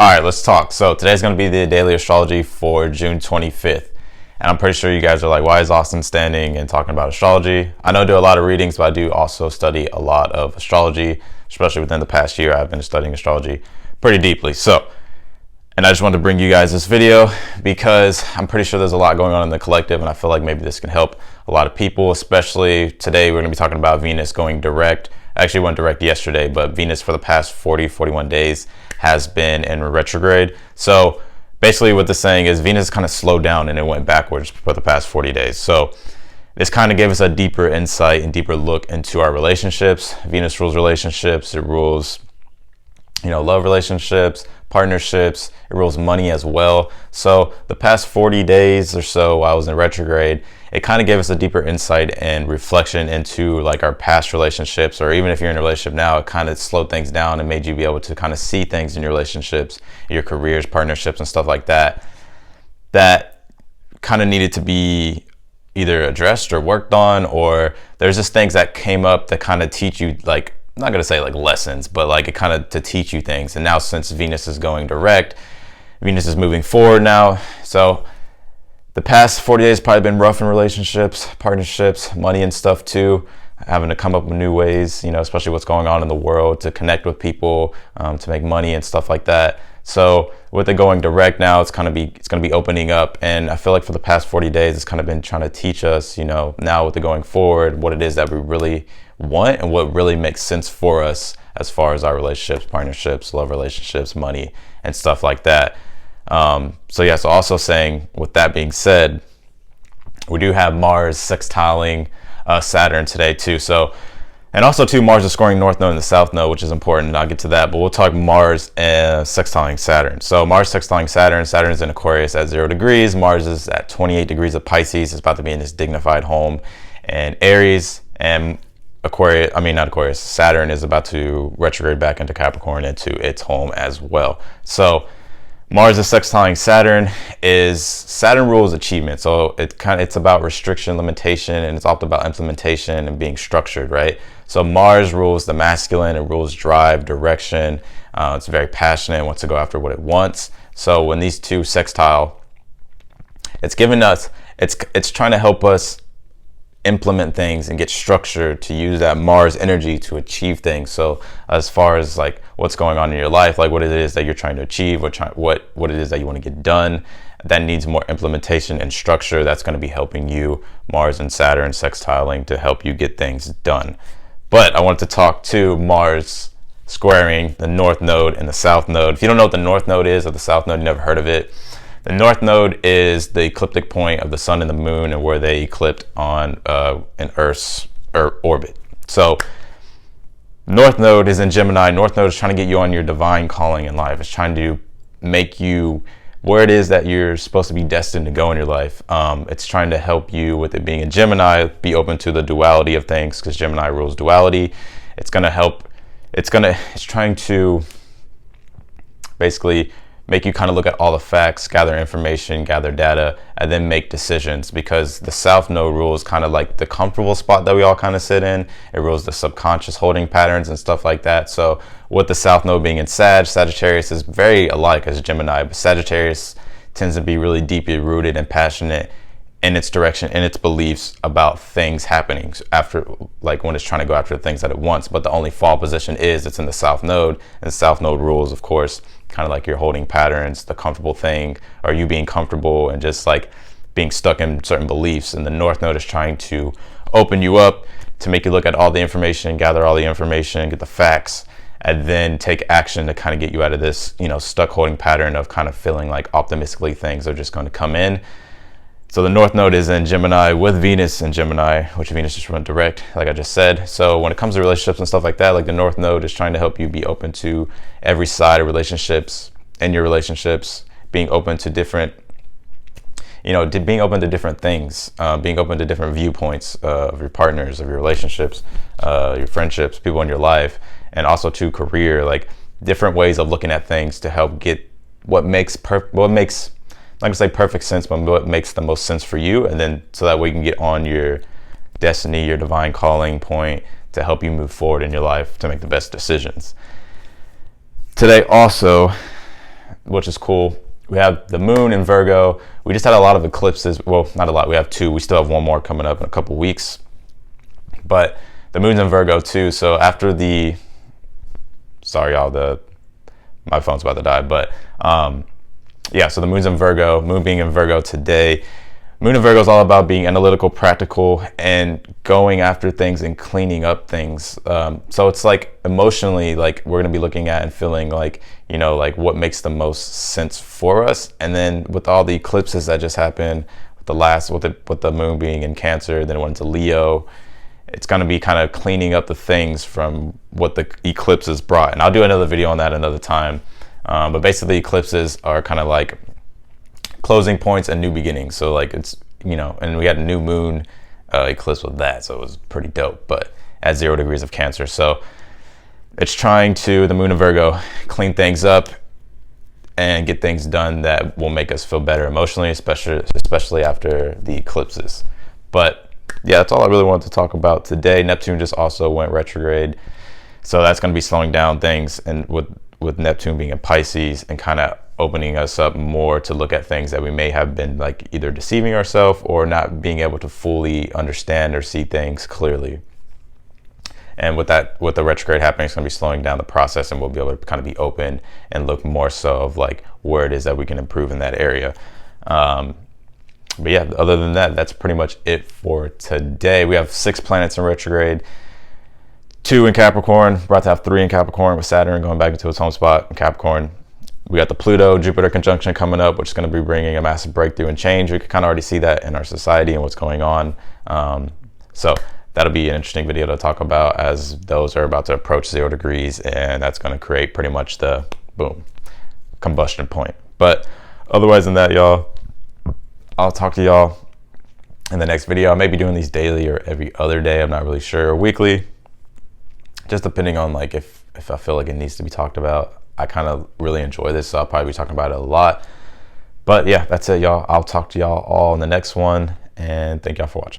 All right, let's talk. So today's going to be the daily astrology for June 25th. And I'm pretty sure you guys are like, why is Austin standing and talking about astrology? I know I do a lot of readings, but I do also study a lot of astrology, especially within the past year. I've been studying astrology pretty deeply. And I just wanted to bring you guys this video because I'm pretty sure there's a lot going on in the collective, and I feel like maybe this can help a lot of people, especially today. We're going to be talking about Venus going direct. I actually went direct yesterday, but Venus for the past 41 days has been in retrograde. So basically what this saying is Venus kind of slowed down and it went backwards for the past 40 days. So this kind of gave us a deeper insight and deeper look into our relationships. Venus rules relationships. It rules, love relationships, partnerships. It rules money as well. So the past 40 days or so while I was in retrograde, it kind of gave us a deeper insight and reflection into like our past relationships, or even if you're in a relationship now, it kind of slowed things down and made you be able to kind of see things in your relationships, your careers, partnerships, and stuff like that, that kind of needed to be either addressed or worked on, or there's just things that came up that kind of teach you, like, I'm not going to say like lessons, but like it kind of to teach you things. And now since Venus is going direct, Venus is moving forward now. So the past 40 days probably been rough in relationships, partnerships, money and stuff too. Having to come up with new ways, especially what's going on in the world, to connect with people, to make money and stuff like that. So with it going direct now, it's going to be opening up. And I feel like for the past 40 days, it's kind of been trying to teach us, now with it going forward, what it is that we really want and what really makes sense for us as far as our relationships, partnerships, love relationships, money, and stuff like that. So also saying, with that being said, we do have Mars sextiling Saturn today too. So, and also too, Mars is scoring North Node and the South Node, which is important. I'll get to that, but we'll talk Mars sextiling Saturn. So Mars sextiling Saturn. Saturn is in Aquarius at 0 degrees. Mars is at 28 degrees of Pisces. It's about to be in this dignified home. And Aries and Saturn is about to retrograde back into Capricorn, into its home as well. So Mars is sextiling Saturn rules achievement. So it's about restriction, limitation, and it's all about implementation and being structured, right? So Mars rules the masculine, it rules drive, direction. It's very passionate, wants to go after what it wants. So when these two sextile, it's trying to help us implement things and get structured to use that Mars energy to achieve things. So as far as like what's going on in your life, like what it is that you're trying to achieve, what it is that you want to get done, that needs more implementation and structure, that's going to be helping you, Mars and Saturn sextiling, to help you get things done. But I wanted to talk to Mars squaring the North Node and the South Node. If you don't know what the North Node is or the South Node, you never heard of it. The North Node is the ecliptic point of the sun and the moon, and where they eclipsed on an Earth's orbit. So North Node is in Gemini. North Node is trying to get you on your divine calling in life. It's trying to make you where it is that you're supposed to be destined to go in your life. It's trying to help you with it being in Gemini, be open to the duality of things, because Gemini rules duality. It's trying to basically make you kind of look at all the facts, gather information, gather data, and then make decisions, because the South Node rules kind of like the comfortable spot that we all kind of sit in. It rules the subconscious holding patterns and stuff like that. So with the South Node being in Sagittarius is very alike as Gemini, but Sagittarius tends to be really deeply rooted and passionate in its direction, in its beliefs about things happening after, like when it's trying to go after the things that it wants. But the only fall position is it's in the South Node, and the South Node rules, of course, kind of like your holding patterns, the comfortable thing, or you being comfortable and just like being stuck in certain beliefs. And the North Node is trying to open you up, to make you look at all the information, gather all the information, get the facts, and then take action to kind of get you out of this, stuck holding pattern of kind of feeling like optimistically things are just going to come in. So the North Node is in Gemini with Venus in Gemini, which Venus just went direct, like I just said. So when it comes to relationships and stuff like that, like the North Node is trying to help you be open to every side of relationships, in your relationships, being open to different, being open to different things, being open to different viewpoints of your partners, of your relationships, your friendships, people in your life, and also to career, like different ways of looking at things to help get what makes I'm not gonna say perfect sense, but what makes the most sense for you, and then so that way you can get on your destiny, your divine calling point, to help you move forward in your life to make the best decisions. Today also, which is cool. We have the moon in Virgo. We just had a lot of eclipses. Well, not a lot. We have 2. We still have 1 more coming up in a couple weeks. But the moon's in Virgo too. So after the, sorry y'all, my phone's about to die. But yeah, so the moon's in Virgo. Moon being in Virgo today. Moon in Virgo is all about being analytical, practical, and going after things and cleaning up things. So it's like emotionally, like we're gonna be looking at and feeling like, you know, like what makes the most sense for us. And then with all the eclipses that just happened, with the moon being in Cancer, then it went into Leo, it's gonna be kind of cleaning up the things from what the eclipses brought. And I'll do another video on that another time. But basically eclipses are kind of like closing points and new beginnings. So like it's, you know, and we had a new moon eclipse with that, so it was pretty dope, but at 0 degrees of Cancer. So it's trying to, the moon in Virgo, clean things up and get things done that will make us feel better emotionally, especially after the eclipses. But yeah, that's all I really wanted to talk about today. Neptune just also went retrograde, so that's going to be slowing down things, and with Neptune being in Pisces and kind of opening us up more to look at things that we may have been like either deceiving ourselves or not being able to fully understand or see things clearly. And with the retrograde happening, it's going to be slowing down the process, and we'll be able to kind of be open and look more so of like where it is that we can improve in that area. But yeah, other than that, that's pretty much it for today. We have 6 planets in retrograde, 2 in Capricorn, we're about to have 3 in Capricorn with Saturn going back into its home spot in Capricorn. We got the Pluto-Jupiter conjunction coming up, which is going to be bringing a massive breakthrough and change. We can kind of already see that in our society and what's going on. So that'll be an interesting video to talk about, as those are about to approach 0 degrees, and that's going to create pretty much the boom combustion point. But otherwise than that, y'all, I'll talk to y'all in the next video. I may be doing these daily or every other day. I'm not really sure. Or weekly, just depending on like if I feel like it needs to be talked about. I kind of really enjoy this, so I'll probably be talking about it a lot. But yeah, that's it, y'all. I'll talk to y'all all in the next one, and thank y'all for watching.